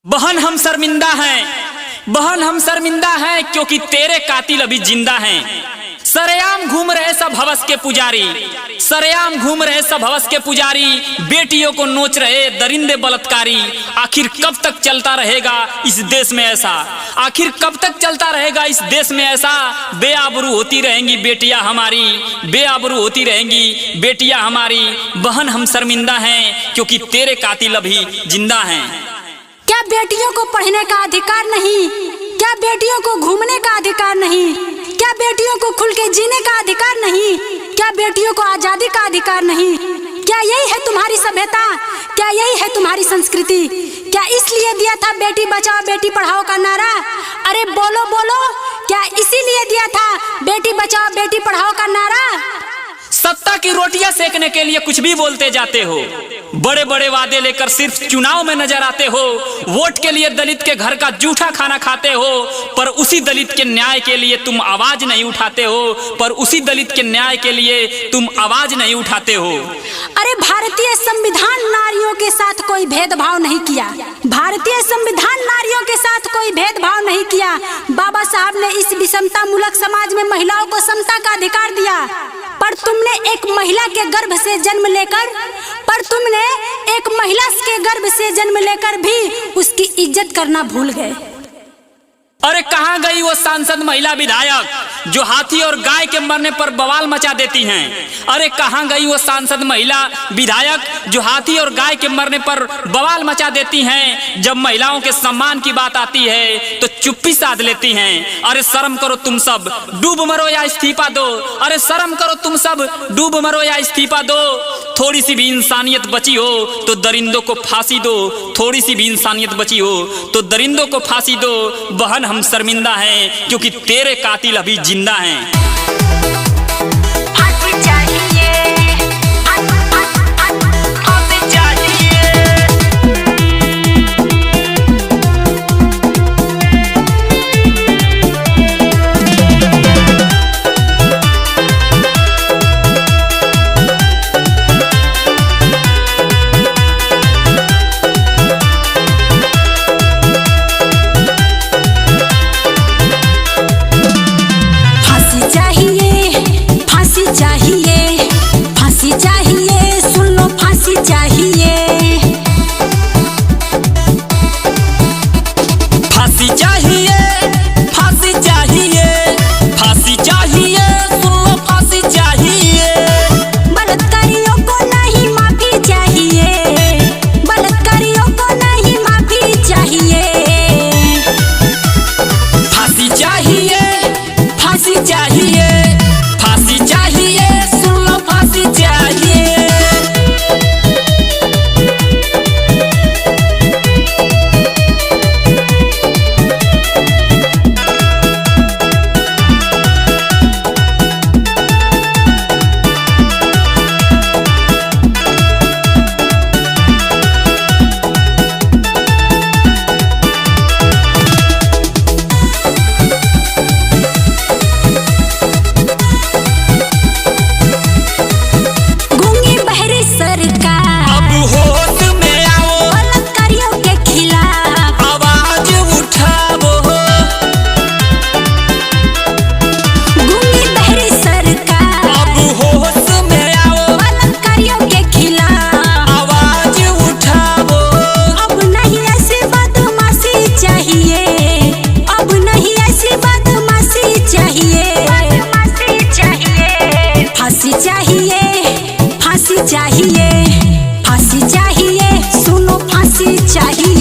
बहन हम शर्मिंदा हैं, बहन हम शर्मिंदा हैं क्योंकि तेरे कातिल अभी जिंदा हैं। सरेआम घूम रहे सब हवस के पुजारी, सरेआम घूम रहे सब हवस के पुजारी, बेटियों को नोच रहे दरिंदे बलात्कारी। आखिर कब तक चलता रहेगा इस देश में ऐसा, आखिर कब तक चलता रहेगा इस देश में ऐसा। बेआबरू होती रहेंगी बेटियां हमारी, बेआबरू होती रहेंगी बेटियां हमारी। बहन हम शर्मिंदा हैं क्योंकि तेरे कातिल अभी जिंदा हैं। क्या बेटियों को पढ़ने का अधिकार नहीं? क्या बेटियों को घूमने का अधिकार नहीं? क्या बेटियों को खुल के जीने का अधिकार नहीं? क्या बेटियों को आजादी का अधिकार नहीं? क्या यही है तुम्हारी सभ्यता? क्या यही है तुम्हारी संस्कृति? क्या इसलिए दिया था बेटी बचाओ बेटी पढ़ाओ का नारा? अरे बोलो बोलो, क्या इसीलिए दिया था बेटी बचाओ बेटी पढ़ाओ का नारा? सत्ता की रोटियां सेकने के लिए कुछ भी बोलते जाते हो, बड़े बड़े वादे लेकर सिर्फ चुनाव में नजर आते हो। वोट के लिए दलित के घर का जूठा खाना खाते हो, पर उसी दलित के न्याय के लिए तुम आवाज नहीं उठाते हो, पर उसी दलित के न्याय के लिए तुम आवाज नहीं उठाते हो। अरे भारतीय संविधान नारियों के साथ कोई भेदभाव नहीं किया, भारतीय संविधान नारियों के साथ कोई भेदभाव नहीं किया। बाबा साहब ने इस विषमता मूलक समाज में महिलाओं को समता का अधिकार दिया, पर तुमने एक महिला के गर्भ से जन्म लेकर, पर तुमने एक महिला के गर्भ से जन्म लेकर भी उसकी इज्जत करना भूल गए। अरे कहाँ गई वो सांसद महिला विधायक जो हाथी और गाय के मरने पर बवाल मचा देती हैं? अरे कहाँ गई वो सांसद महिला विधायक जो हाथी और गाय के मरने पर बवाल मचा देती हैं? जब महिलाओं के सम्मान की बात आती है तो चुप्पी साध लेती हैं। अरे शर्म करो तुम सब, डूब मरो या इस्तीफा दो। अरे शर्म करो तुम सब, डूब मरो या इस्तीफा दो। थोड़ी सी भी इंसानियत बची हो तो दरिंदों को फांसी दो, थोड़ी सी भी इंसानियत बची हो तो दरिंदों को फांसी दो। बहन हम शर्मिंदा हैं क्योंकि तेरे कातिल अभी जिंदा हैं। फांसी चाहिए, फांसी चाहिए, सुनो फांसी चाहिए।